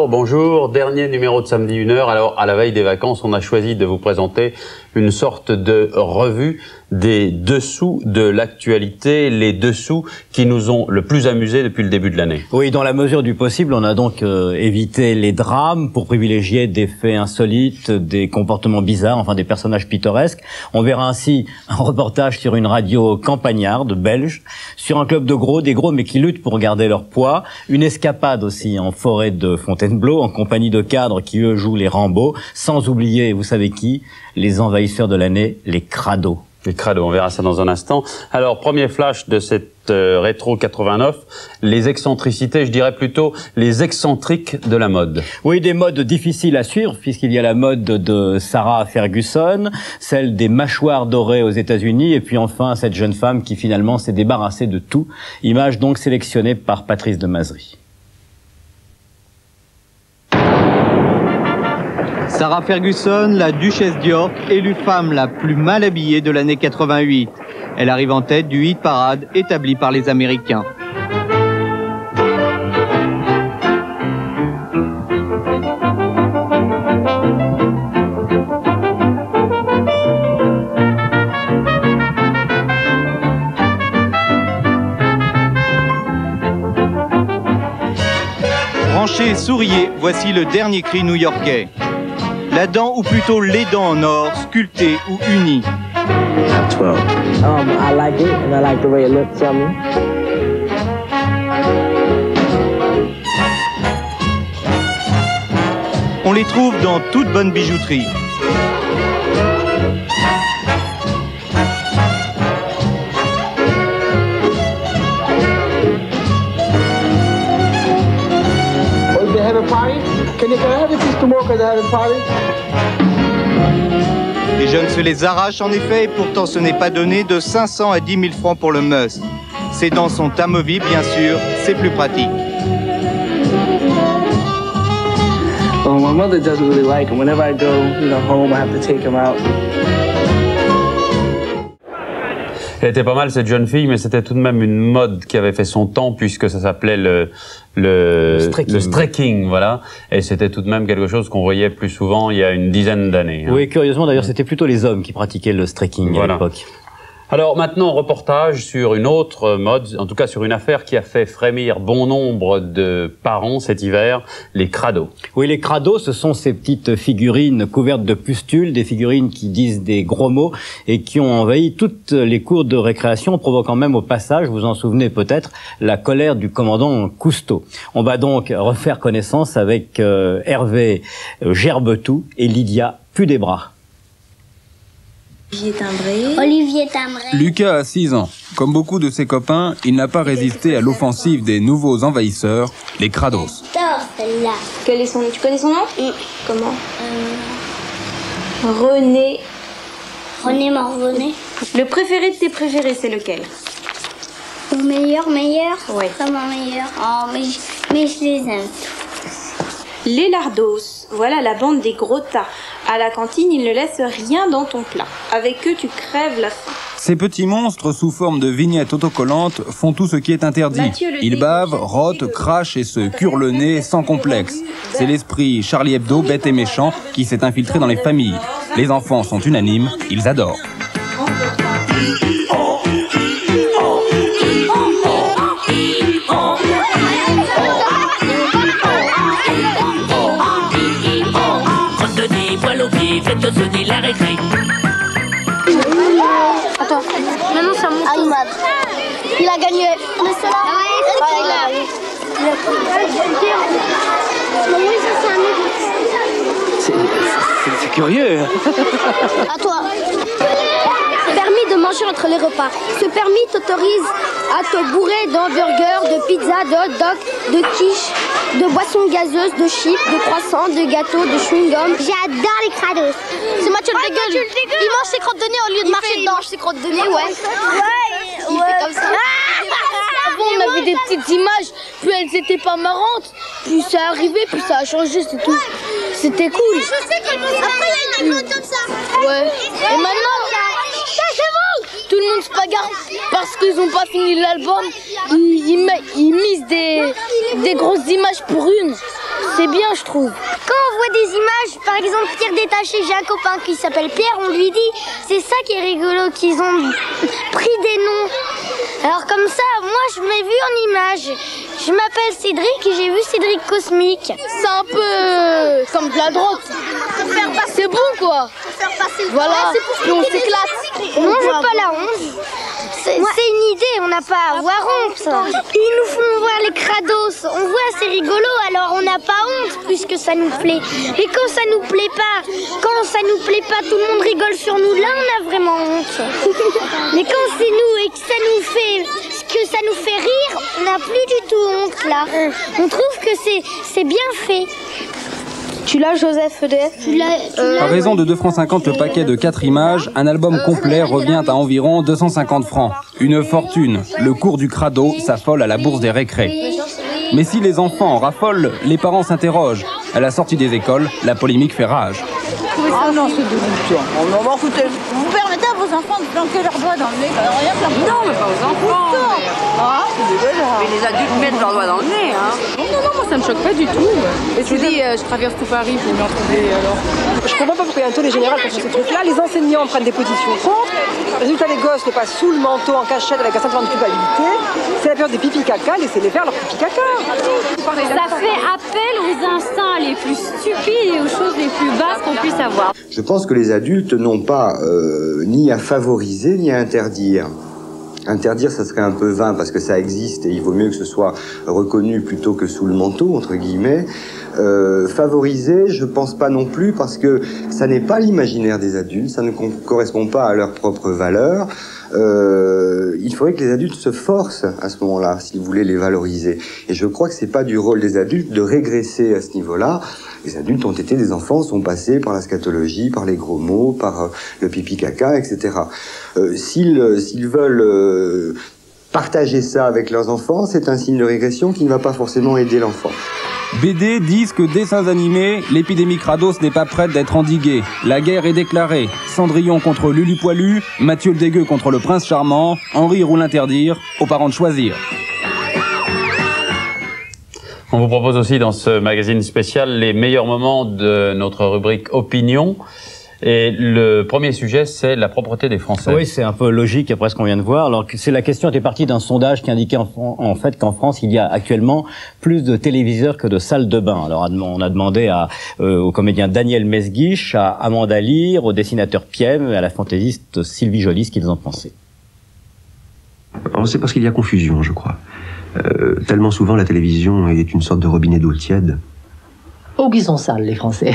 Bonjour, bonjour. Dernier numéro de samedi 1h. Alors, à la veille des vacances, on a choisi de vous présenter une sorte de revue des dessous de l'actualité, les dessous qui nous ont le plus amusés depuis le début de l'année. Oui, dans la mesure du possible, on a donc évité les drames pour privilégier des faits insolites, des comportements bizarres, enfin des personnages pittoresques. On verra ainsi un reportage sur une radio campagnarde belge, sur un club de gros, des gros mais qui luttent pour garder leur poids, une escapade aussi en forêt de Fontainebleau, en compagnie de cadres qui eux jouent les Rambo, sans oublier, vous savez qui, les envahisseurs de l'année, les crados. Les crados, on verra ça dans un instant. Alors, premier flash de cette rétro 89, les excentricités, je dirais plutôt les excentriques de la mode. Oui, des modes difficiles à suivre, puisqu'il y a la mode de Sarah Ferguson, celle des mâchoires dorées aux États-Unis, et puis enfin cette jeune femme qui finalement s'est débarrassée de tout. Image donc sélectionnée par Patrice de Mazerie. Sarah Ferguson, la duchesse d'York, élue femme la plus mal habillée de l'année 88. Elle arrive en tête du hit parade établi par les Américains. Branchez et souriez, voici le dernier cri new-yorkais. La dent, ou plutôt les dents en or, sculptées ou unies. 12. I like it, and I like the way it looks on me. On les trouve dans toute bonne bijouterie. Oh, they have a party? Can I have a piece tomorrow because I have a party? Les jeunes se les arrachent en effet, et pourtant ce n'est pas donné, de 500 à 10 000 francs pour le must. Ces dents sont amovibles, bien sûr, c'est plus pratique. Well, my mother doesn't really like them. Whenever I go, home, I have to take them out. Elle était pas mal cette jeune fille, mais c'était tout de même une mode qui avait fait son temps puisque ça s'appelait le strecking, voilà. Et c'était tout de même quelque chose qu'on voyait plus souvent il y a une dizaine d'années. Hein. Oui, curieusement d'ailleurs, c'était plutôt les hommes qui pratiquaient le strecking voilà. à l'époque. Alors maintenant, reportage sur une autre mode, en tout cas sur une affaire qui a fait frémir bon nombre de parents cet hiver, les crados. Oui, les crados, ce sont ces petites figurines couvertes de pustules, des figurines qui disent des gros mots et qui ont envahi toutes les cours de récréation, provoquant même au passage, vous vous en souvenez peut-être, la colère du commandant Cousteau. On va donc refaire connaissance avec Hervé Gerbetou et Lydia Pudebras. Olivier Timbré. Lucas a 6 ans. Comme beaucoup de ses copains, il n'a pas résisté à l'offensive des nouveaux envahisseurs, les crados. Celle-là. Tu connais son nom? Comment? René. René Morvenet. Le préféré de tes préférés, c'est lequel? Le meilleur? Ouais. Comment meilleur? Oh, mais je les aime. Les lardos. Voilà la bande des gros tas. À la cantine, ils ne laissent rien dans ton plat. Avec eux, tu crèves la faim. Ces petits monstres sous forme de vignettes autocollantes font tout ce qui est interdit. Ils bavent, rotent, crachent et se curent le nez sans complexe. C'est l'esprit Charlie Hebdo, bête et méchant, qui s'est infiltré dans les familles. Les enfants sont unanimes, ils adorent. Faites sonner la récré. Attends, maintenant c'est à mon tour. Il a gagné. Mais c'est là. C'est curieux. À toi. Permis de manger entre les repas. Ce permis t'autorise à te bourrer d'hamburgers, de pizza, de hot dog, de quiche, de boissons gazeuses, de chips, de croissants, de gâteaux, de chewing-gum. J'adore les crados. C'est Mathieu le dégueule. Il mange ses crottes de nez au lieu de marcher dedans. Il mange ses crottes de nez, ouais. Il fait comme ça. Avant, on avait des petites images, puis elles étaient pas marrantes. Puis ça arrivait, puis ça a changé, c'est tout. C'était cool. Je sais qu'il faut ça. Après, il y a une école comme ça. Ouais. Et maintenant, tout le monde se bagarre parce qu'ils ont pas fini l'album. Ils misent des grosses images pour une. c'est bien, je trouve. Quand on voit des images, par exemple Pierre Détaché, j'ai un copain qui s'appelle Pierre, on lui dit, c'est ça qui est rigolo, qu'ils ont pris des noms. Alors comme ça, moi je m'ai vu en image. Je m'appelle Cédric et j'ai vu Cédric Cosmique. C'est un peu comme de la drogue. C'est bon quoi. Voilà, puis on s'éclate. Non, j'ai pas la honte. C'est une idée, on n'a pas à avoir honte. Ils nous font voir les crados. On voit, c'est rigolo, alors on n'a pas honte puisque ça nous plaît. Et quand ça nous plaît pas, tout le monde rigole sur nous, là on a vraiment honte. Mais quand c'est nous et que ça nous fait rire, on n'a plus du tout honte là. On trouve que c'est bien fait. Tu l'as, Joseph EDF? À raison de 2,50 francs le paquet de 4 images, un album complet revient à environ 250 francs. Une fortune. Le cours du crado s'affole à la bourse des récrés. Mais si les enfants raffolent, les parents s'interrogent. À la sortie des écoles, la polémique fait rage. Ah non, c'est dégoûtant. On m'en foutait. Vous permettez à vos enfants de planquer leurs doigts dans le nez, rien faire. Non, mais pas aux enfants. Ah, c'est dégueulasse. Mais les adultes mettent leurs doigts dans le nez, hein. Non, moi ça me choque pas du tout. Et je vous dis, je traverse tout Paris pour m'y retrouver alors. Je comprends pas pourquoi il y a un tollé général contre ces trucs-là. Les enseignants prennent des positions contre. Résultat, les gosses ne passent sous le manteau en cachette avec un sentiment de culpabilité. C'est la période des pipi-caca, laissez-les faire leur pipi-caca. Ça fait appel aux instincts les plus stupides et aux choses les plus basses qu'on puisse avoir. Je pense que les adultes n'ont pas ni à favoriser ni à interdire. Interdire, ça serait un peu vain parce que ça existe et il vaut mieux que ce soit reconnu plutôt que sous le manteau, entre guillemets. Favoriser, je pense pas non plus parce que ça n'est pas l'imaginaire des adultes, ça ne correspond pas à leurs propres valeurs. Il faudrait que les adultes se forcent à ce moment-là, s'ils voulaient les valoriser. Et je crois que c'est pas du rôle des adultes de régresser à ce niveau-là. Les adultes ont été des enfants, sont passés par la scatologie, par les gros mots, par le pipi-caca, etc. S'ils veulent partager ça avec leurs enfants, c'est un signe de régression qui ne va pas forcément aider l'enfant. BD, disques, dessins animés, l'épidémie Crados n'est pas prête d'être endiguée. La guerre est déclarée. Cendrillon contre Lulu Poilu, Mathieu le Dégueu contre le Prince Charmant, Henri roule interdire, aux parents de choisir. On vous propose aussi dans ce magazine spécial les meilleurs moments de notre rubrique Opinion. Et le premier sujet, c'est la propreté des Français. Oui, c'est un peu logique après ce qu'on vient de voir. Alors, la question était partie d'un sondage qui indiquait en fait qu'en France, il y a actuellement plus de téléviseurs que de salles de bain. Alors, on a demandé au comédien Daniel Mesguich, à Amanda Lear, au dessinateur Piem et à la fantaisiste Sylvie Joly ce qu'ils en pensaient. C'est parce qu'il y a confusion, je crois. Tellement souvent, la télévision est une sorte de robinet d'eau tiède. Oh, qu'ils sont sales, les Français.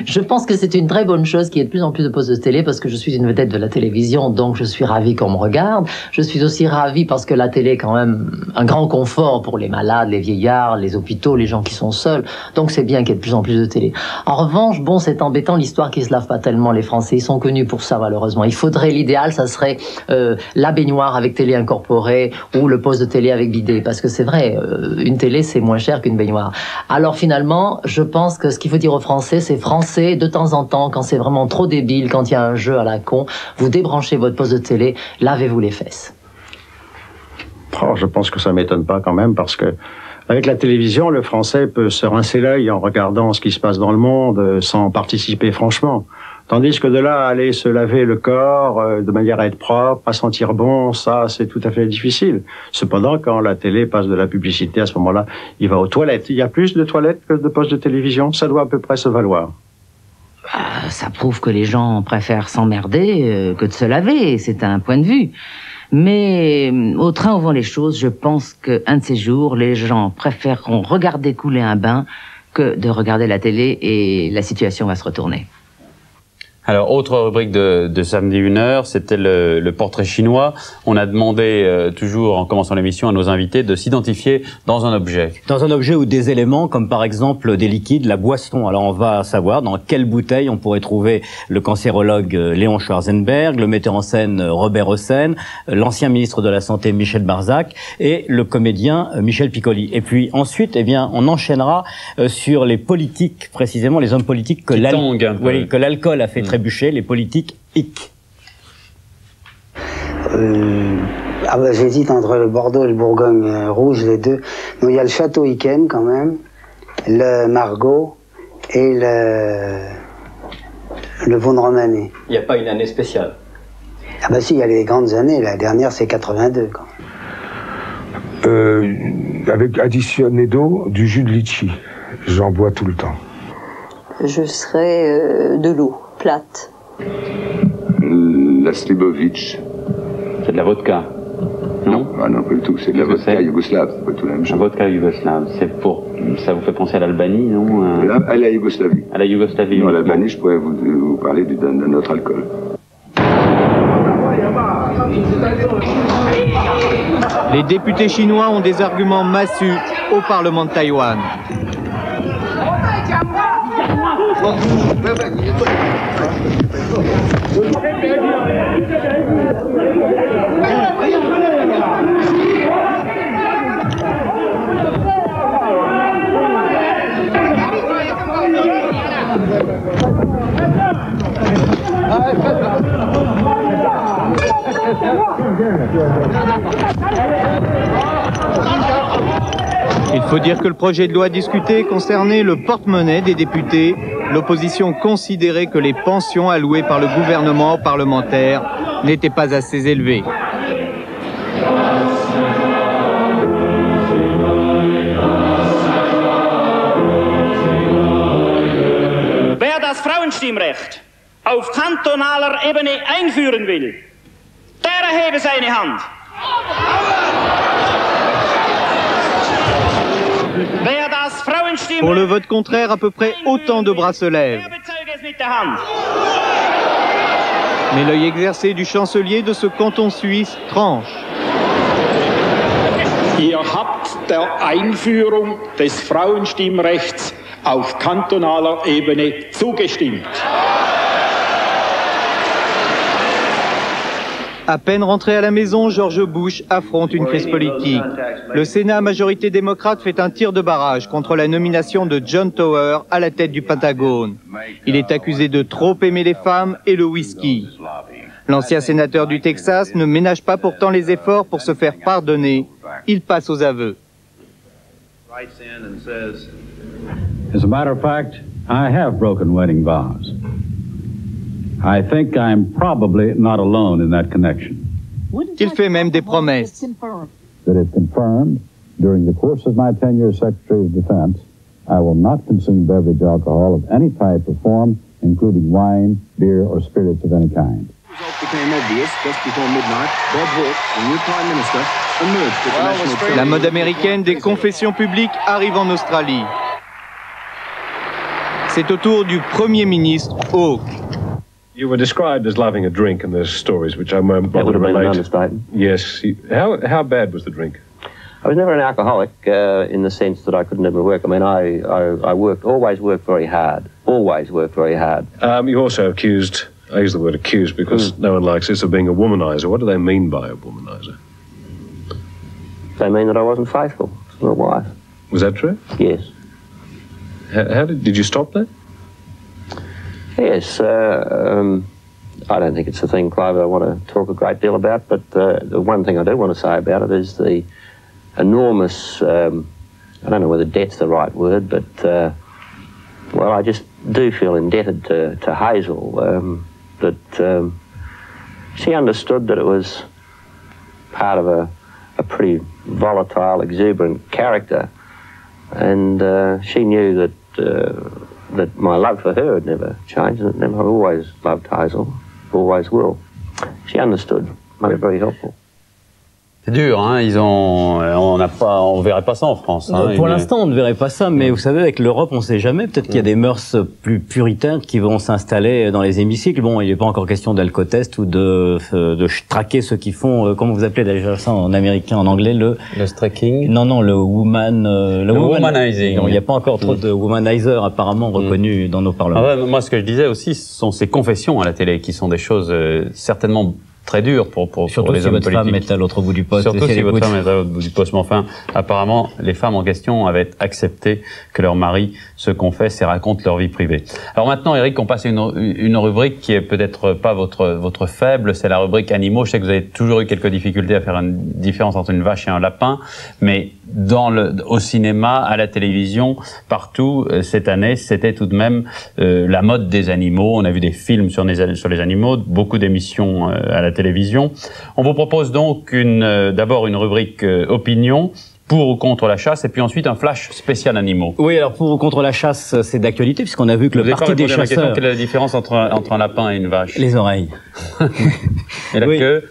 Je pense que c'est une très bonne chose qu'il y ait de plus en plus de postes de télé parce que je suis une vedette de la télévision, donc je suis ravie qu'on me regarde. Je suis aussi ravie parce que la télé est quand même un grand confort pour les malades, les vieillards, les hôpitaux, les gens qui sont seuls. Donc c'est bien qu'il y ait de plus en plus de télé. En revanche, bon, c'est embêtant l'histoire qui se lave pas tellement, les Français. Ils sont connus pour ça, malheureusement. Il faudrait, l'idéal, ça serait la baignoire avec télé incorporée ou le poste de télé avec bidet. Parce que c'est vrai, une télé, c'est moins cher qu'une baignoire. Alors finalement, je pense que ce qu'il faut dire aux Français, c'est français, de temps en temps, quand c'est vraiment trop débile, quand il y a un jeu à la con, vous débranchez votre poste de télé, lavez-vous les fesses. Oh, je pense que ça m'étonne pas quand même, parce que avec la télévision, le Français peut se rincer l'œil en regardant ce qui se passe dans le monde, sans participer franchement. Tandis que de là à aller se laver le corps de manière à être propre, à sentir bon, ça c'est tout à fait difficile. Cependant, quand la télé passe de la publicité, à ce moment-là, il va aux toilettes. Il y a plus de toilettes que de postes de télévision, ça doit à peu près se valoir. Ça prouve que les gens préfèrent s'emmerder que de se laver, c'est un point de vue. Mais au train où vont les choses, je pense qu'un de ces jours, les gens préféreront regarder couler un bain que de regarder la télé et la situation va se retourner. Alors, autre rubrique de samedi 1h, c'était le portrait chinois. On a demandé, toujours en commençant l'émission, à nos invités de s'identifier dans un objet. Dans un objet ou des éléments, comme par exemple des liquides, la boisson. Alors, on va savoir dans quelle bouteille on pourrait trouver le cancérologue Léon Schwarzenberg, le metteur en scène Robert Hossein, l'ancien ministre de la Santé Michel Barzac et le comédien Michel Piccoli. Et puis ensuite, eh bien, on enchaînera sur les politiques, précisément les hommes politiques que l'alcool a fait trébucher, les politiques hic. J'hésite entre le Bordeaux et le Bourgogne rouge, les deux. Donc il y a le château Yquem quand même. le Margot et le Vaughan Romanée. Il n'y a pas une année spéciale? Ah bah si, il y a les grandes années. La dernière, c'est 82. Quand même. Avec additionné d'eau, du jus de litchi. J'en bois tout le temps. Je serais de l'eau, plate. La Slivovitch. C'est de la vodka? Non? Ah non, pas du tout. C'est de la vodka yougoslave, c'est pas tout la même chose. La vodka yougoslave, ça vous fait penser à l'Albanie, non? À la Yougoslavie. À la Yougoslavie. Non, l'Albanie, je pourrais vous parler d'un autre alcool. Les députés chinois ont des arguments massus au Parlement de Taïwan. Il faut dire que le projet de loi discuté concernait le porte-monnaie des députés. L'opposition considérait que les pensions allouées par le gouvernement aux parlementaires n'étaient pas assez élevées. Wer das Frauenstimmrecht auf kantonaler Ebene einführen will, der erhebe seine Hand. Pour le vote contraire, à peu près autant de bras se lèvent. Mais l'œil exercé du chancelier de ce canton suisse tranche. Ihr habt der Einführung des Frauenstimmrechts auf kantonaler Ebene zugestimmt. À peine rentré à la maison, George Bush affronte une crise politique. Le Sénat, majorité démocrate, fait un tir de barrage contre la nomination de John Tower à la tête du Pentagone. Il est accusé de trop aimer les femmes et le whisky. L'ancien sénateur du Texas ne ménage pas pourtant les efforts pour se faire pardonner. Il passe aux aveux. As a matter of fact, I have broken wedding vows. I think I'm probably not alone in that connection. Il fait même des promesses. That is confirmed during the course of my tenure as Secretary of Defense, I will not consume beverage alcohol of any type or form, including wine, beer, or spirits of any kind. La mode américaine des confessions publiques arrive en Australie. C'est au tour du Premier ministre Hawke. You were described as loving a drink in those stories, which I won't bother to relate. Yes. How bad was the drink? I was never an alcoholic in the sense that I could never work. I mean, I always worked very hard. Always worked very hard. You also accused, I use the word accused because no one likes this, of being a womanizer. What do they mean by a womanizer? They mean that I wasn't faithful to my wife. Was that true? Yes. How did you stop that? Yes, I don't think it's a thing, Clive, I want to talk a great deal about, but the one thing I do want to say about it is the enormous, I don't know whether debt's the right word, but, well, I just do feel indebted to Hazel, that she understood that it was part of a pretty volatile, exuberant character, and she knew that that my love for her had never changed, and I've always loved Hazel, always will. She understood, made it very helpful. C'est dur, hein. On verrait pas ça en France. Hein, pour l'instant, on ne verrait pas ça, mais vous savez, avec l'Europe, on ne sait jamais. Peut-être qu'il y a des mœurs plus puritaines qui vont s'installer dans les hémicycles. Bon, il n'est pas encore question d'alcotest ou de traquer ceux qui font, comment vous appelez déjà ça en américain, en anglais, le striking. Non, le womanizing. Il n'y a pas encore trop de womanizers apparemment reconnus dans nos parlements. Ah ouais, moi, ce que je disais aussi, ce sont ces confessions à la télé qui sont des choses certainement très dur pour surtout les si hommes votre politiques. femme est à l'autre bout du poste. Surtout si votre femme est à l'autre bout du poste. Mais enfin, apparemment, les femmes en question avaient accepté que leur mari se confesse et raconte leur vie privée. Alors maintenant, Eric, on passe à une rubrique qui est peut-être pas votre faible, c'est la rubrique animaux. Je sais que vous avez toujours eu quelques difficultés à faire une différence entre une vache et un lapin, mais au cinéma, à la télévision, partout, cette année, c'était tout de même la mode des animaux. On a vu des films sur les animaux, beaucoup d'émissions à la télévision. On vous propose donc d'abord une rubrique opinion, pour ou contre la chasse, et puis ensuite un flash spécial animaux. Oui, alors pour ou contre la chasse, c'est d'actualité, puisqu'on a vu que le parti des chasseurs... Quelle est la différence entre un lapin et une vache? Les oreilles. Et la queue?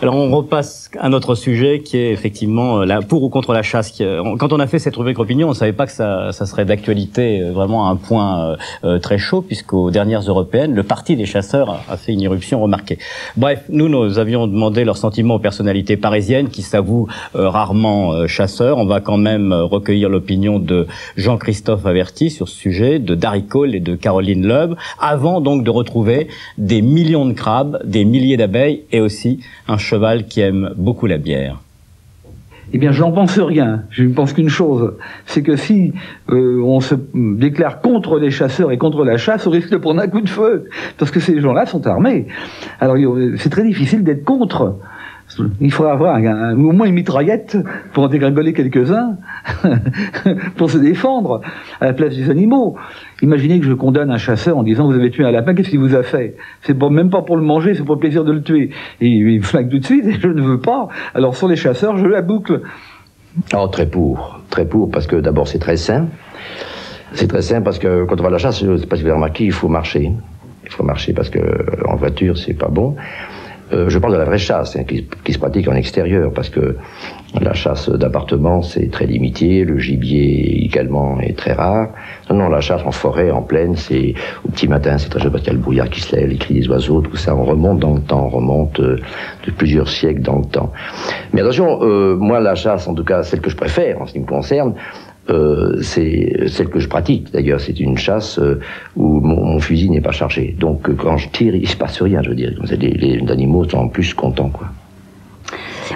Alors on repasse à notre sujet qui est effectivement pour ou contre la chasse. Quand on a fait cette rubrique opinion, on ne savait pas que ça serait d'actualité vraiment à un point très chaud, puisqu'aux dernières européennes, le parti des chasseurs a fait une irruption remarquée. Bref, nous avions demandé leurs sentiments aux personnalités parisiennes qui s'avouent rarement chasseurs. On va quand même recueillir l'opinion de Jean-Christophe Averti sur ce sujet, de Darry Cole et de Caroline Loeb, avant donc de retrouver des millions de crabes, des milliers d'abeilles et aussi un cheval qui aime beaucoup la bière. Eh bien, je n'en pense rien. Je ne pense qu'une chose, c'est que si on se déclare contre les chasseurs et contre la chasse, on risque de prendre un coup de feu, parce que ces gens-là sont armés. Alors, c'est très difficile d'être contre. Il faudra avoir au moins une mitraillette pour en dégringoler quelques-uns, pour se défendre à la place des animaux. Imaginez que je condamne un chasseur en disant « Vous avez tué un lapin, qu'est-ce qu'il vous a fait ?» C'est même pas pour le manger, c'est pour le plaisir de le tuer. Et il me flingue tout de suite, et je ne veux pas. Alors sur les chasseurs, je la boucle. Oh, très pour, parce que d'abord c'est très sain. C'est très sain parce que quand on va à la chasse, je ne sais pas si vous avez remarqué, il faut marcher. Il faut marcher parce que en voiture, c'est pas bon. Je parle de la vraie chasse, hein, qui se pratique en extérieur, parce que la chasse d'appartement, c'est très limité, le gibier également est très rare. Non, la chasse en forêt, en plaine, c'est au petit matin, c'est très joli parce qu'il y a le brouillard qui se lève, les cris des oiseaux, tout ça, on remonte dans le temps, on remonte de plusieurs siècles dans le temps. Mais attention, moi, la chasse, en tout cas, celle que je préfère, en ce qui me concerne, c'est celle que je pratique. D'ailleurs, c'est une chasse où mon fusil n'est pas chargé. Donc, quand je tire, il se passe rien, je veux dire. Les animaux sont en plus contents, quoi.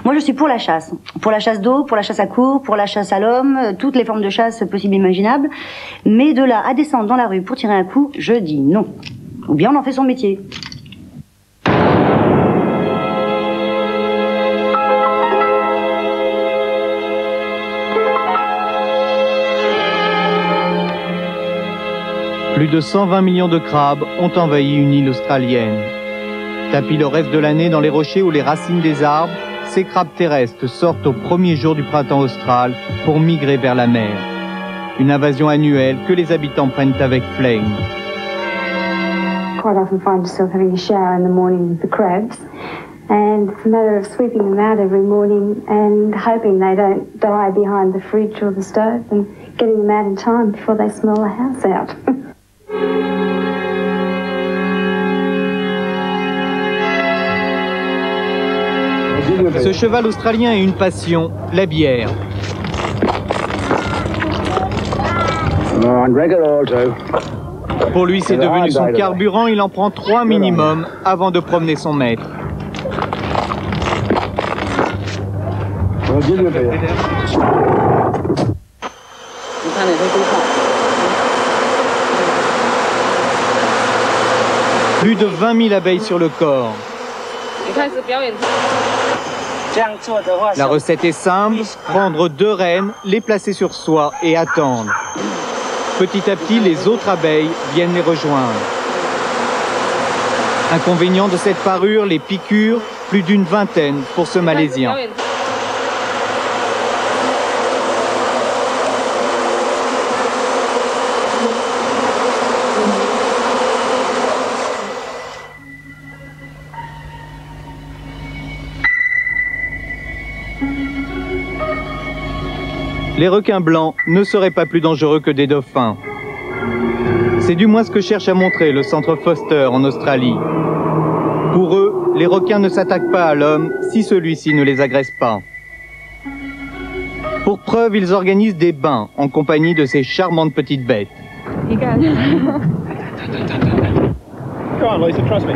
Moi, je suis pour la chasse. Pour la chasse d'eau, pour la chasse à courre, pour la chasse à l'homme, toutes les formes de chasse possibles et imaginables. Mais de là à descendre dans la rue pour tirer un coup, je dis non. Ou bien on en fait son métier. Plus de 120 millions de crabes ont envahi une île australienne. Tapis le reste de l'année dans les rochers ou les racines des arbres, ces crabes terrestres sortent au premier jour du printemps austral pour migrer vers la mer. Une invasion annuelle que les habitants prennent avec flegme. Quite often find yourself having a shower in the morning with the crabs, and it's a matter of sweeping them out every morning and hoping they don't die behind the fridge or the stove and getting them out in time before they smell the house out. Ce cheval australien a une passion, la bière. Pour lui, c'est devenu son carburant, il en prend 3 minimum avant de promener son maître. Plus de 20 000 abeilles sur le corps. La recette est simple, prendre 2 reines, les placer sur soi et attendre. Petit à petit, les autres abeilles viennent les rejoindre. Inconvénient de cette parure, les piqûres, plus d'une vingtaine pour ce Malaisien. Les requins blancs ne seraient pas plus dangereux que des dauphins. C'est du moins ce que cherche à montrer le centre Foster en Australie. Pour eux, les requins ne s'attaquent pas à l'homme si celui-ci ne les agresse pas. Pour preuve, ils organisent des bains en compagnie de ces charmantes petites bêtes. You go. Go on, Lisa, trust me.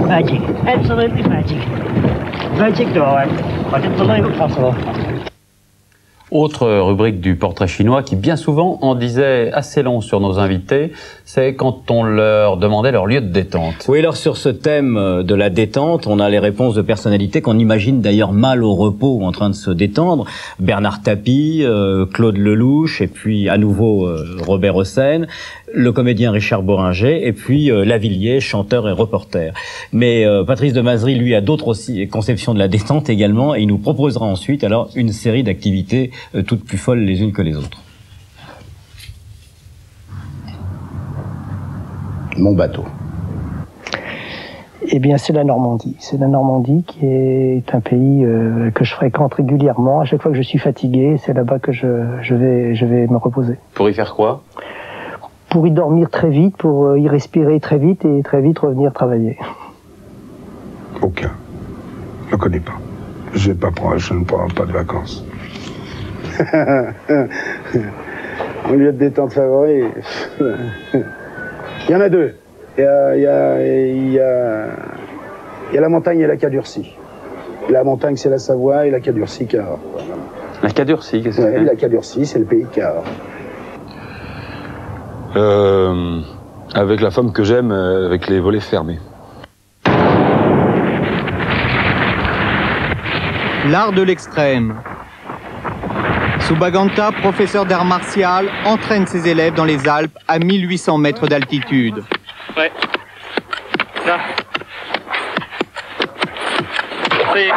Magic, absolutely magic. Magic dog, I didn't believe it possible. Autre rubrique du portrait chinois qui bien souvent en disait assez long sur nos invités, c'est quand on leur demandait leur lieu de détente. Oui, alors sur ce thème de la détente, on a les réponses de personnalités qu'on imagine d'ailleurs mal au repos ou en train de se détendre. Bernard Tapie, Claude Lelouch, et puis à nouveau Robert Hossein, le comédien Richard Bohringer, et puis Lavilliers, chanteur et reporter. Mais Patrice de Mazery, lui, a d'autres aussi conceptions de la détente également, et il nous proposera ensuite alors une série d'activités toutes plus folles les unes que les autres. Mon bateau. Eh bien, c'est la Normandie. C'est la Normandie qui est un pays que je fréquente régulièrement. À chaque fois que je suis fatigué, c'est là-bas que je vais me reposer. Pour y faire quoi? Pour y dormir très vite, pour y respirer très vite et très vite revenir travailler. Aucun. Je ne connais pas. Je ne prends pas de vacances. Mon lieu de détente favori, il y en a deux. Il y a la montagne et la Cadurcie. La montagne, c'est la Savoie, et la Cadurcie, Cahors. La Cadurcie, qu'est-ce que c'est? La Cadurcie, c'est le pays de Cahors. Avec la femme que j'aime, avec les volets fermés. L'art de l'extrême. Subhaganta, professeur d'art martial, entraîne ses élèves dans les Alpes à 1800 mètres d'altitude. Ouais. Là. C'est...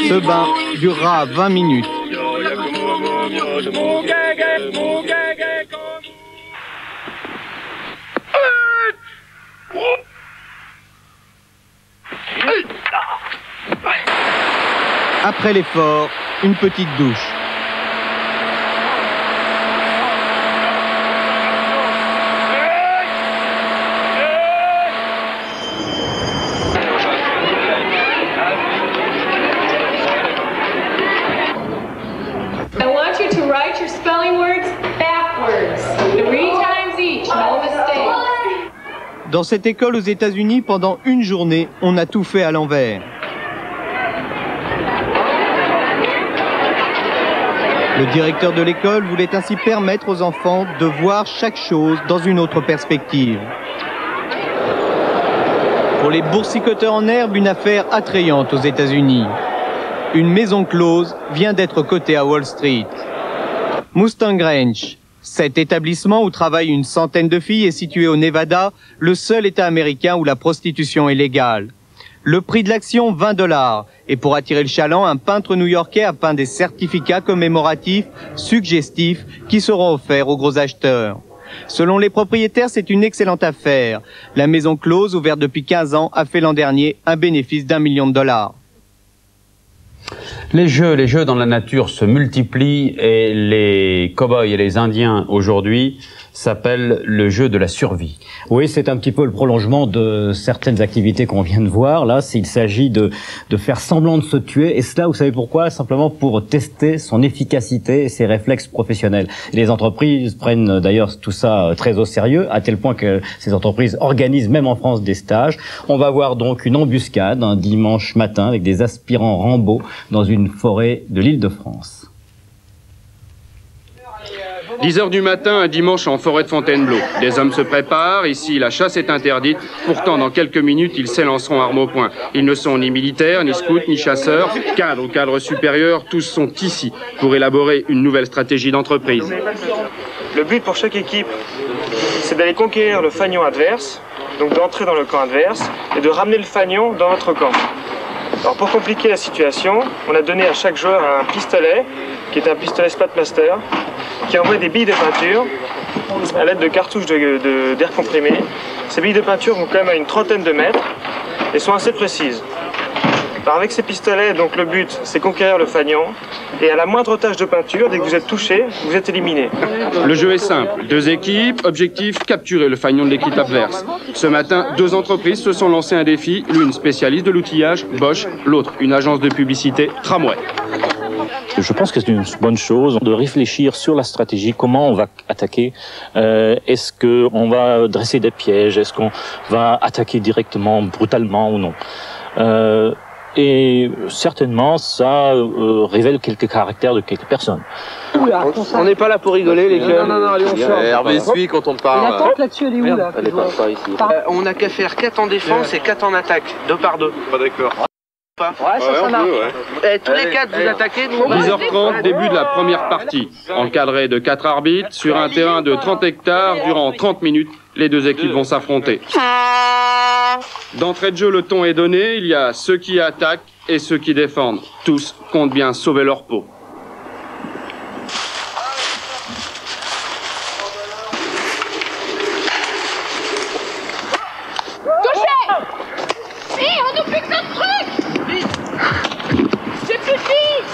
Ce bain durera 20 minutes. Après l'effort, une petite douche. I want you to write your spelling words backwards, 3 times each, no mistakes. Dans cette école aux États-Unis, pendant une journée, on a tout fait à l'envers. Le directeur de l'école voulait ainsi permettre aux enfants de voir chaque chose dans une autre perspective. Pour les boursicoteurs en herbe, une affaire attrayante aux États-Unis. Une maison close vient d'être cotée à Wall Street. Mustang Ranch, cet établissement où travaillent une centaine de filles, est situé au Nevada, le seul État américain où la prostitution est légale. Le prix de l'action, $20. Et pour attirer le chaland, un peintre new-yorkais a peint des certificats commémoratifs, suggestifs, qui seront offerts aux gros acheteurs. Selon les propriétaires, c'est une excellente affaire. La maison close, ouverte depuis 15 ans, a fait l'an dernier un bénéfice d'1 million de dollars. Les jeux dans la nature se multiplient et les cow-boys et les Indiens aujourd'hui s'appellent le jeu de la survie. Oui, c'est un petit peu le prolongement de certaines activités qu'on vient de voir. Là, il s'agit de faire semblant de se tuer. Et cela, vous savez pourquoi? Simplement pour tester son efficacité et ses réflexes professionnels. Et les entreprises prennent d'ailleurs tout ça très au sérieux, à tel point que ces entreprises organisent même en France des stages. On va voir donc une embuscade un dimanche matin avec des aspirants Rambo dans une forêt de l'Île-de-France. 10 heures du matin, un dimanche en forêt de Fontainebleau. Des hommes se préparent, ici la chasse est interdite, pourtant dans quelques minutes ils s'élanceront armes au poing. Ils ne sont ni militaires, ni scouts, ni chasseurs, cadres ou cadres supérieurs, tous sont ici pour élaborer une nouvelle stratégie d'entreprise. Le but pour chaque équipe, c'est d'aller conquérir le fanion adverse, donc d'entrer dans le camp adverse et de ramener le fanion dans notre camp. Alors pour compliquer la situation, on a donné à chaque joueur un pistolet, qui est un pistolet Spatmaster, qui envoie des billes de peinture à l'aide de cartouches d'air comprimé. Ces billes de peinture vont quand même à une trentaine de mètres et sont assez précises. Alors avec ces pistolets, donc le but, c'est conquérir le fanion. Et à la moindre tache de peinture, dès que vous êtes touché, vous êtes éliminé. Le jeu est simple. 2 équipes, objectif, capturer le fanion de l'équipe adverse. Ce matin, 2 entreprises se sont lancées un défi. L'une spécialiste de l'outillage, Bosch, l'autre une agence de publicité, Tramway. Je pense que c'est une bonne chose de réfléchir sur la stratégie, comment on va attaquer. Est-ce qu'on va dresser des pièges? Est-ce qu'on va attaquer directement, brutalement ou non? Et certainement, ça révèle quelques caractères de quelques personnes. Oula, on n'est pas là pour rigoler, les jeunes. Non, allez, on sort. Hervé suit quand on parle. La tente là-dessus, elle est où, là? Elle est pas ici. On n'a qu'à faire 4 en défense et 4 en attaque, 2 par 2. Pas d'accord. Ouais, ça marche. Tous les 4, vous attaquez, nous 10h30, début de la première partie. Encadré de 4 arbitres, sur un terrain de 30 hectares, durant 30 minutes, les 2 équipes vont s'affronter. D'entrée de jeu, le ton est donné. Il y a ceux qui attaquent et ceux qui défendent. Tous comptent bien sauver leur peau. Touché! Hé, on nous pique notre truc! J'ai plus de vie!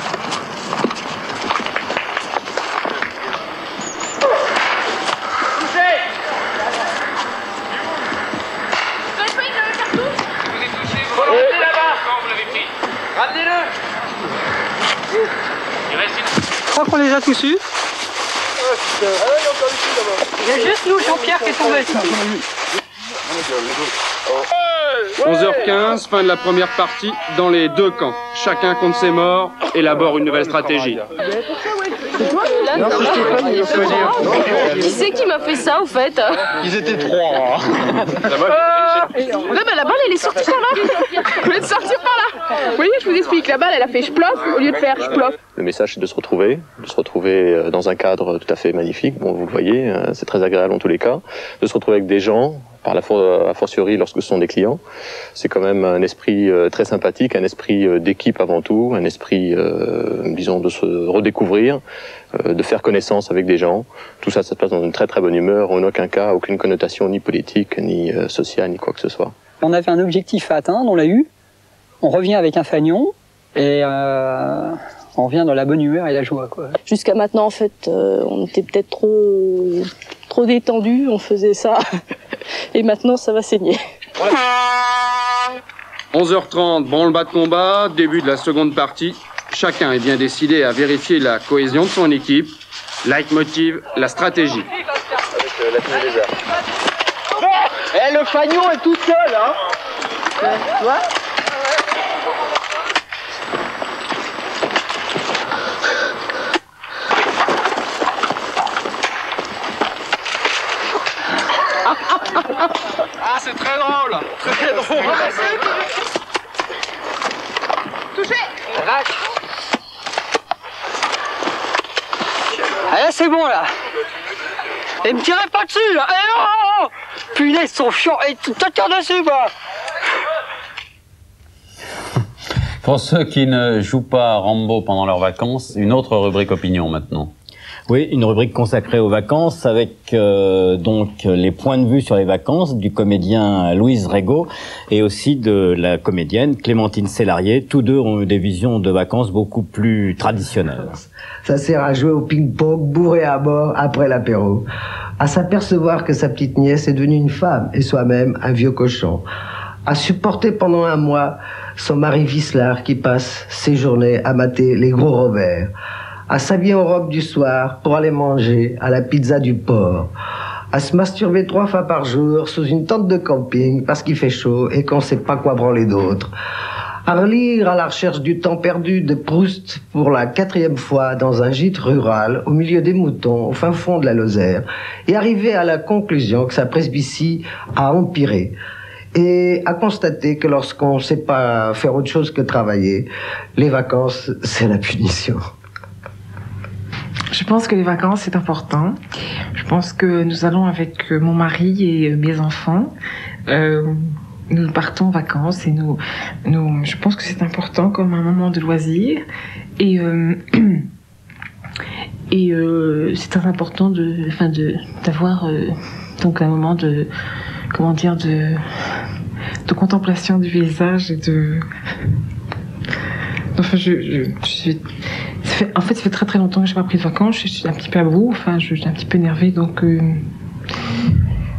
Je crois qu'on les a tous eus. Il y a juste nous, Jean-Pierre, qui est tombé. 11h15, fin de la première partie, dans les 2 camps. Chacun compte ses morts, élabore une nouvelle stratégie. Qui c'est qui m'a fait ça, au fait? Ils étaient 3. Là, la balle, elle est sortie par là. Au lieu de sortir par là. Vous voyez, je vous explique. La balle, elle a fait ch'plof au lieu de faire ch'plof. Le message, c'est de se retrouver dans un cadre tout à fait magnifique. Bon, vous le voyez, c'est très agréable en tous les cas. De se retrouver avec des gens, a fortiori lorsque ce sont des clients. C'est quand même un esprit très sympathique, un esprit d'équipe avant tout, un esprit, disons, de se redécouvrir, de faire connaissance avec des gens. Tout ça, ça se passe dans une très très bonne humeur, en aucun cas, aucune connotation ni politique, ni sociale, ni quoi que ce soit. On avait un objectif à atteindre, on l'a eu. On revient avec un fanion et on revient dans la bonne humeur et la joie, quoi. Jusqu'à maintenant, en fait, on était peut-être trop détendu, on faisait ça, et maintenant ça va saigner. 11h30, branle-bas de combat, début de la seconde partie. Chacun est bien décidé à vérifier la cohésion de son équipe. Leitmotiv, la stratégie. Le fanion est tout seul, hein. Tu vois ? Ah, c'est très drôle. Très drôle. Touché! Allez, c'est bon, là. Et me tirez pas dessus, là. Eh, oh, punaise, ils sont chiants. Et tu te tires dessus, quoi. Pour ceux qui ne jouent pas à Rambo pendant leurs vacances, une autre rubrique opinion maintenant. Oui, une rubrique consacrée aux vacances avec donc les points de vue sur les vacances du comédien Louise Rego et aussi de la comédienne Clémentine Célarier. Tous deux ont eu des visions de vacances beaucoup plus traditionnelles. Ça sert à jouer au ping-pong bourré à bord après l'apéro, à s'apercevoir que sa petite nièce est devenue une femme et soi-même un vieux cochon, à supporter pendant un mois son mari vicelard qui passe ses journées à mater les gros revers, à s'habiller en robe du soir pour aller manger à la pizza du port, à se masturber 3 fois par jour sous une tente de camping parce qu'il fait chaud et qu'on sait pas quoi branler d'autre, à relire À la recherche du temps perdu de Proust pour la 4e fois dans un gîte rural au milieu des moutons au fin fond de la Lozère et arriver à la conclusion que sa presbytie a empiré et à constater que lorsqu'on ne sait pas faire autre chose que travailler, les vacances, c'est la punition. Je pense que les vacances, c'est important. Je pense que nous allons avec mon mari et mes enfants. Nous partons en vacances et je pense que c'est important comme un moment de loisir. Et c'est très important d'avoir donc un moment de, comment dire, de contemplation du paysage et de... Enfin, ça fait très très longtemps que j'ai pas pris de vacances, je suis un petit peu à bout, enfin, je suis un petit peu énervée, donc...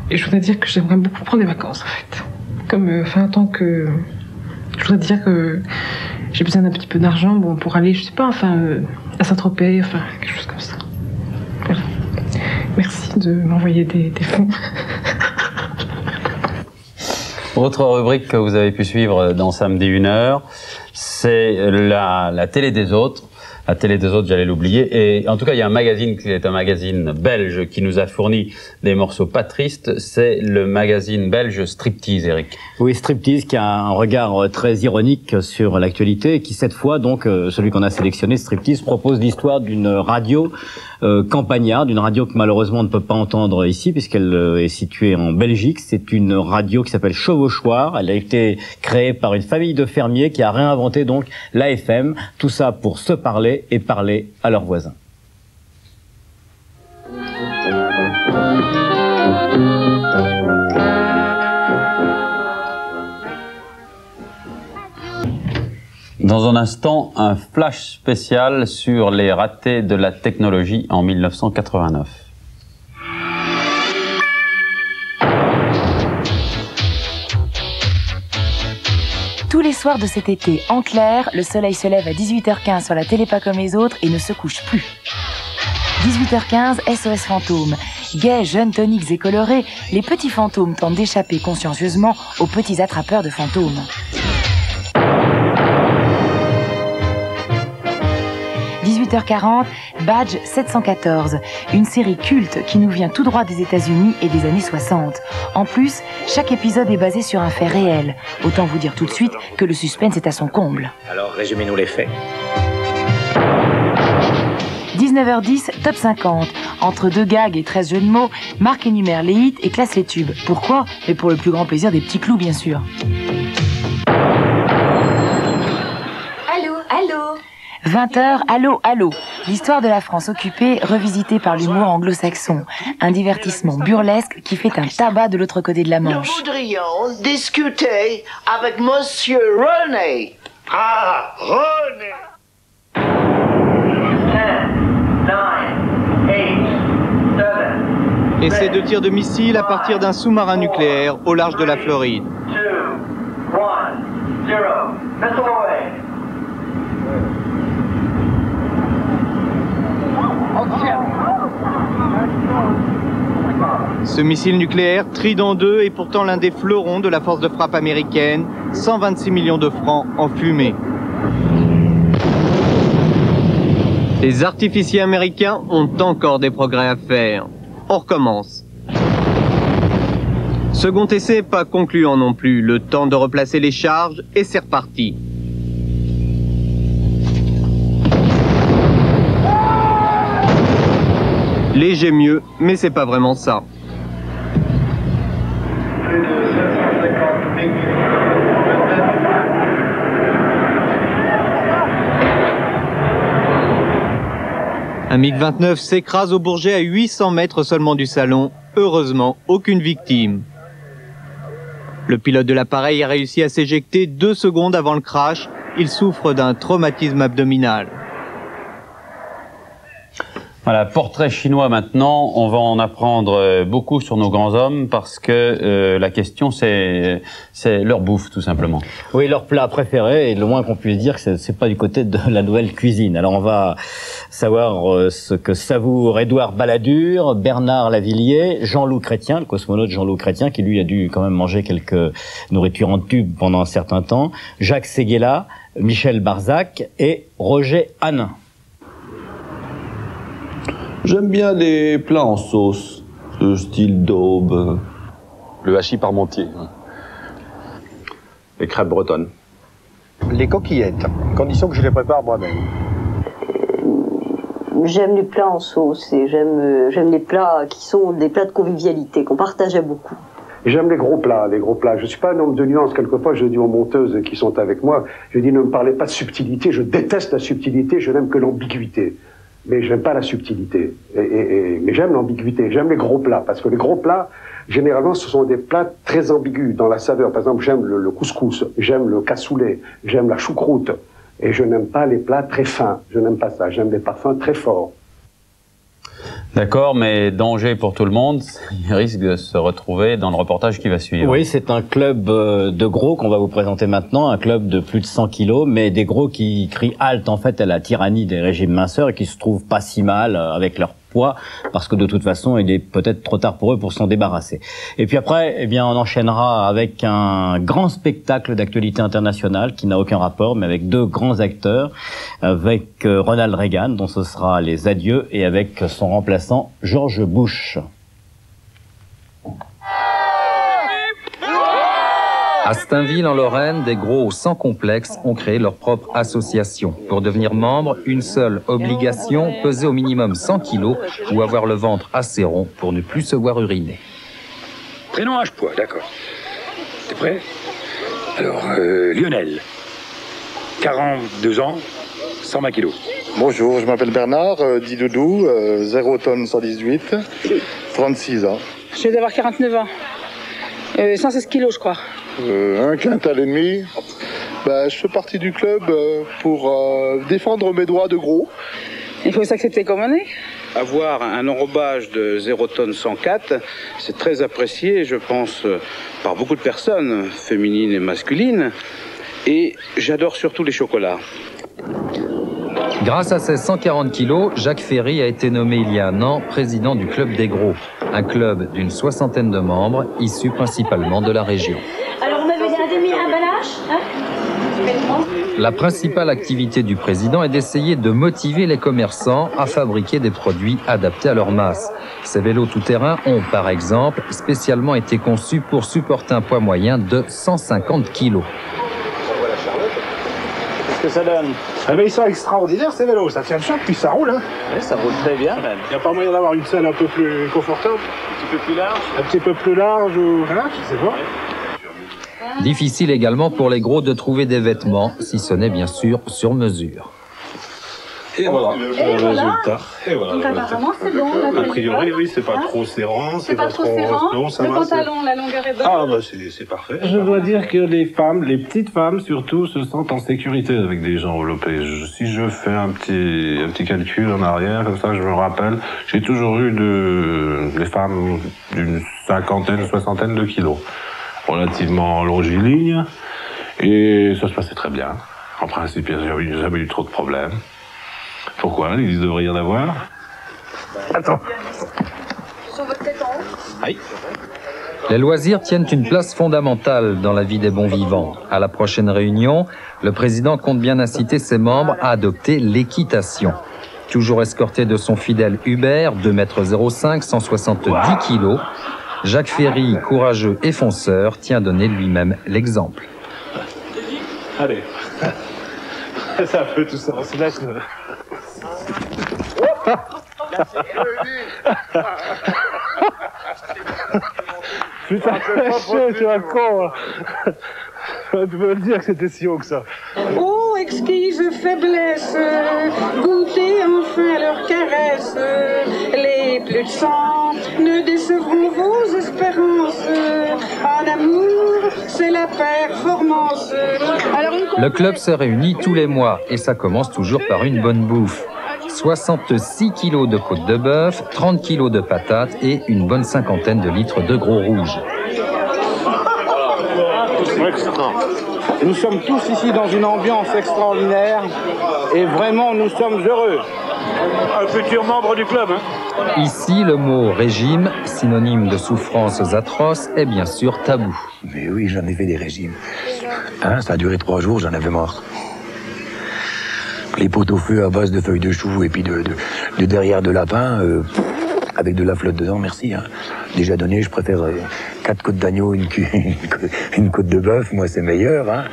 Et je voudrais dire que j'aimerais beaucoup prendre des vacances, en fait. Je voudrais dire que j'ai besoin d'un petit peu d'argent pour aller, je sais pas, à Saint-Tropez, quelque chose comme ça. Voilà. Merci de m'envoyer des fonds. Autre rubrique que vous avez pu suivre dans Samedi 1h, c'est la télé des autres. La télé des autres, j'allais l'oublier. Et en tout cas, il y a un magazine qui est un magazine belge qui nous a fourni des morceaux pas tristes. C'est le magazine belge Striptease, Eric. Oui, Striptease, qui a un regard très ironique sur l'actualité et qui, cette fois, donc, celui qu'on a sélectionné, Striptease, propose l'histoire d'une radio campagnarde, d'une radio que malheureusement on ne peut pas entendre ici puisqu'elle est située en Belgique. C'est une radio qui s'appelle Chevauchoir. Elle a été créée par une famille de fermiers qui a réinventé donc l'AFM. Tout ça pour se parler et parler à leurs voisins. Dans un instant, un flash spécial sur les ratés de la technologie en 1989. Tous les soirs de cet été, en clair, le soleil se lève à 18h15 sur la télé pas comme les autres et ne se couche plus. 18h15, SOS Fantômes. Gais, jeunes, toniques et colorés, les petits fantômes tentent d'échapper consciencieusement aux petits attrapeurs de fantômes. « 18h40, Badge 714, une série culte qui nous vient tout droit des États-Unis et des années 60. En plus, chaque épisode est basé sur un fait réel. Autant vous dire tout de suite que le suspense est à son comble. Alors, résumez-nous les faits. 19h10, Top 50. Entre deux gags et 13 jeux de mots, Marc énumère les hits et classe les tubes. Pourquoi? Mais pour le plus grand plaisir des petits clous, bien sûr. Allô, allô. 20h, Allô, allô. L'histoire de la France occupée, revisitée par l'humour anglo-saxon. Un divertissement burlesque qui fait un tabac de l'autre côté de la Manche. Nous voudrions discuter avec Monsieur René. Ah, René. 10, 9, 8, 7. Essai de tir de missile à partir d'un sous-marin nucléaire au large de la Floride. 2, 1, 0. Missile away. Ce missile nucléaire, Trident 2, est pourtant l'un des fleurons de la force de frappe américaine. 126 millions de francs en fumée. Les artificiers américains ont encore des progrès à faire. On recommence. Second essai, pas concluant non plus. Le temps de replacer les charges et c'est reparti. Léger mieux, mais c'est pas vraiment ça. Un MiG-29 s'écrase au Bourget à 800 mètres seulement du salon. Heureusement, aucune victime. Le pilote de l'appareil a réussi à s'éjecter 2 secondes avant le crash. Il souffre d'un traumatisme abdominal. Voilà, portrait chinois maintenant. On va en apprendre beaucoup sur nos grands hommes parce que la question c'est leur bouffe tout simplement. Oui, leur plat préféré et le moins qu'on puisse dire que c'est pas du côté de la nouvelle cuisine. Alors on va savoir ce que savoure Édouard Balladur, Bernard Lavilliers, Jean-Loup Chrétien, le cosmonaute Jean-Loup Chrétien qui lui a dû quand même manger quelques nourritures en tube pendant un certain temps, Jacques Séguéla, Michel Barzac et Roger Hanin. J'aime bien les plats en sauce, de style daube. Le hachis parmentier. Les crêpes bretonnes. Les coquillettes, à condition que je les prépare moi-même. J'aime les plats en sauce et j'aime les plats qui sont des plats de convivialité, qu'on partageait beaucoup. Et j'aime les gros plats, les gros plats. Je suis pas un homme de nuance. Quelquefois, je dis aux monteuses qui sont avec moi, je dis ne me parlez pas de subtilité, je déteste la subtilité, je n'aime que l'ambiguïté. mais j'aime pas la subtilité. Mais j'aime l'ambiguïté, j'aime les gros plats, parce que les gros plats, généralement, ce sont des plats très ambigus dans la saveur. Par exemple, j'aime le couscous, j'aime le cassoulet, j'aime la choucroute, et je n'aime pas les plats très fins. Je n'aime pas ça, j'aime des parfums très forts. D'accord, mais danger pour tout le monde, il risque de se retrouver dans le reportage qui va suivre. Oui, c'est un club de gros qu'on va vous présenter maintenant, un club de plus de 100 kilos, mais des gros qui crient halte en fait à la tyrannie des régimes minceurs et qui se trouvent pas si mal avec leur poids, parce que de toute façon, il est peut-être trop tard pour eux pour s'en débarrasser. Et puis après, eh bien, on enchaînera avec un grand spectacle d'actualité internationale qui n'a aucun rapport, mais avec deux grands acteurs, avec Ronald Reagan, dont ce sera les adieux, et avec son remplaçant George Bush. À Stainville, en Lorraine, des gros sans complexe ont créé leur propre association. Pour devenir membre, une seule obligation, peser au minimum 100 kilos ou avoir le ventre assez rond pour ne plus se voir uriner. Prénom, âge, poids, d'accord. T'es prêt? Alors, Lionel, 42 ans, 120 kilos. Bonjour, je m'appelle Bernard, dit Doudou, 0 tonnes 118, 36 ans. Je vais d'avoir 49 ans. 116 kilos, je crois. Un quintal et demi. Bah, je fais partie du club pour défendre mes droits de gros. Il faut s'accepter comme on est. Avoir un enrobage de 0 tonnes 104, c'est très apprécié, je pense, par beaucoup de personnes, féminines et masculines. Et j'adore surtout les chocolats. Grâce à ses 140 kilos, Jacques Ferry a été nommé il y a un an président du Club des Gros, un club d'une 60aine de membres, issus principalement de la région. Alors, on m'avait dit un demi, un balache, hein? La principale activité du président est d'essayer de motiver les commerçants à fabriquer des produits adaptés à leur masse. Ces vélos tout-terrain ont, par exemple, spécialement été conçus pour supporter un poids moyen de 150 kilos. Qu'est-ce que ça donne? Ah ben, ils sont extraordinaires ces vélos, ça tient le choc puis ça roule. Hein. Oui, ça roule très bien même. Il n'y a pas moyen d'avoir une selle un peu plus confortable? Un petit peu plus large? Un petit peu plus large ou... Hein, je sais pas. Difficile également pour les gros de trouver des vêtements, si ce n'est bien sûr sur mesure. Et voilà le résultat. Et voilà Donc apparemment c'est bon. A priori, oui, c'est pas trop serrant, c'est pas trop serrant. Non, ça le va, pantalon, la longueur est bonne. Ah bah c'est parfait. Je dois dire que les femmes, les petites femmes surtout, se sentent en sécurité avec des gens enveloppés. Si je fais un petit calcul en arrière, comme ça je me rappelle, j'ai toujours eu des femmes d'une cinquantaine, soixantaine de kilos, relativement longilignes, et ça se passait très bien. En principe, il n'y a jamais eu trop de problèmes. Pourquoi? Ils devraient y en avoir. Attends. Sur votre tête en haut. Aïe. Les loisirs tiennent une place fondamentale dans la vie des bons vivants. À la prochaine réunion, le président compte bien inciter ses membres à adopter l'équitation. Toujours escorté de son fidèle Hubert, 2,05 m, 170 kilos, Jacques Ferry, courageux et fonceur, tient à donner lui-même l'exemple. Allez. Ça fait tout ça, on se laisse. Putain, tu es un con. Tu peux me dire que c'était si haut que ça. Oh, exquise faiblesse, goûtez enfin leurs caresses. Les plus de sang ne décevront vos espérances. En amour, c'est la performance. Alors, le club se réunit tous les mois et ça commence toujours par une bonne bouffe. 66 kilos de côte de bœuf, 30 kilos de patates et une bonne cinquantaine de litres de gros rouge. Nous sommes tous ici dans une ambiance extraordinaire et vraiment nous sommes heureux. Un futur membre du club, hein. Ici, le mot régime, synonyme de souffrances atroces, est bien sûr tabou. Mais oui, j'en ai fait des régimes. Hein, ça a duré 3 jours, j'en avais marre. Les potes au feu à base de feuilles de chou et puis de derrière de lapin, avec de la flotte dedans, merci. Hein. Déjà donné, je préfère 4 côtes d'agneau, une côte de bœuf, moi c'est meilleur. Hein.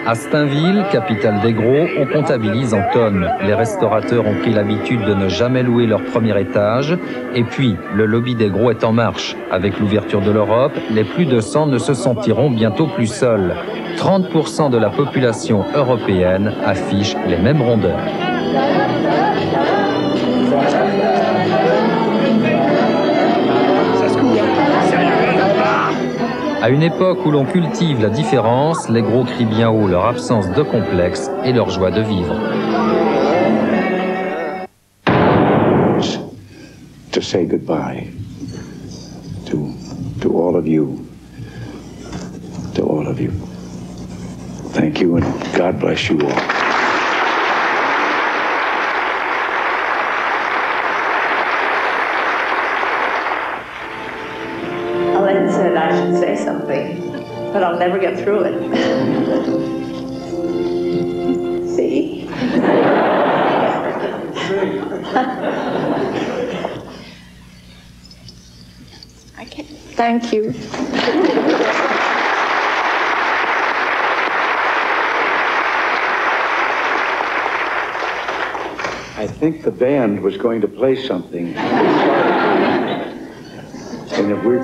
À À Stainville, capitale des gros, on comptabilise en tonnes. Les restaurateurs ont pris l'habitude de ne jamais louer leur premier étage. Et puis, le lobby des gros est en marche. Avec l'ouverture de l'Europe, les plus de 100 ne se sentiront bientôt plus seuls. 30% de la population européenne affiche les mêmes rondeurs. À une époque où l'on cultive la différence, les gros crient bien haut leur absence de complexe et leur joie de vivre. To say goodbye to all of you, to all of you. Thank you and God bless you all. Elaine said I should say something, but I'll never get through it. See? I can't. Thank you. I think the band was going to play something. And if we're...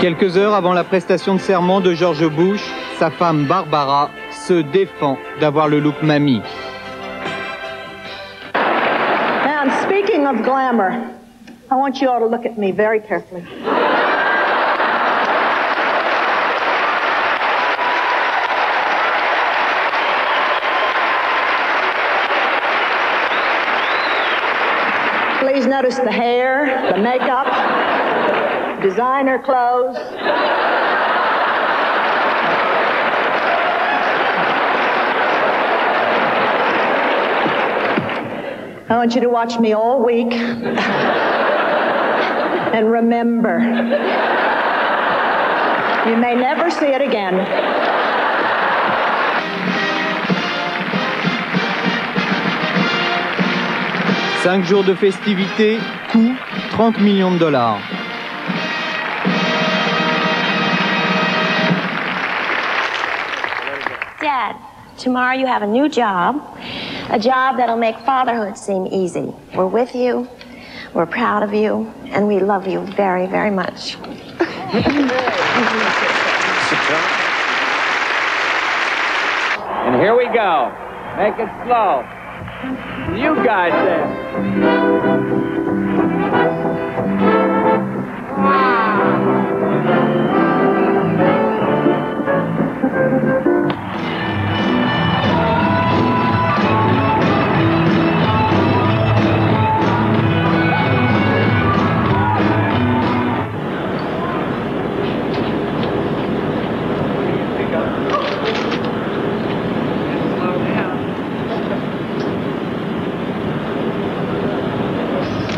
Quelques heures avant la prestation de serment de George Bush, sa femme Barbara se défend d'avoir le look mamie. And speaking of glamour, I want you all to look at me very carefully. Please notice the hair, the makeup, designer clothes. I want you to watch me all week. And remember, you may never see it again. Cinq jours de festivités, coût $30 millions. Dad, tomorrow you have a new job, a job that'll make fatherhood seem easy. We're with you, we're proud of you, and we love you very, very much. And here we go. Make it slow. You guys there.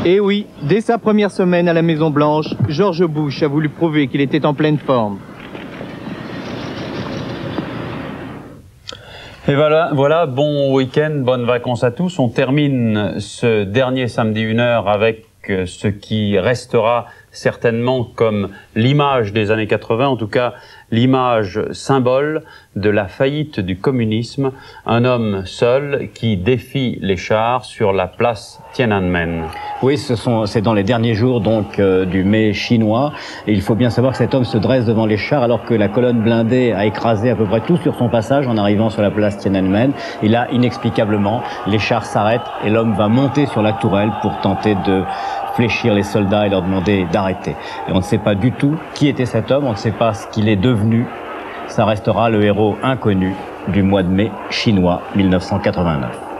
Et oui, dès sa première semaine à la Maison-Blanche, George Bush a voulu prouver qu'il était en pleine forme. Et voilà, bon week-end, bonnes vacances à tous. On termine ce dernier samedi 1h avec ce qui restera certainement comme l'image des années 80, en tout cas l'image symbole de la faillite du communisme, un homme seul qui défie les chars sur la place Tiananmen. Oui, c'est dans les derniers jours donc du mai chinois, et il faut bien savoir que cet homme se dresse devant les chars alors que la colonne blindée a écrasé à peu près tout sur son passage en arrivant sur la place Tiananmen. Et là, inexplicablement, les chars s'arrêtent et l'homme va monter sur la tourelle pour tenter de fléchir les soldats et leur demander d'arrêter. Et on ne sait pas du tout qui était cet homme, on ne sait pas ce qu'il est devenu. Ça restera le héros inconnu du mois de mai chinois 1989.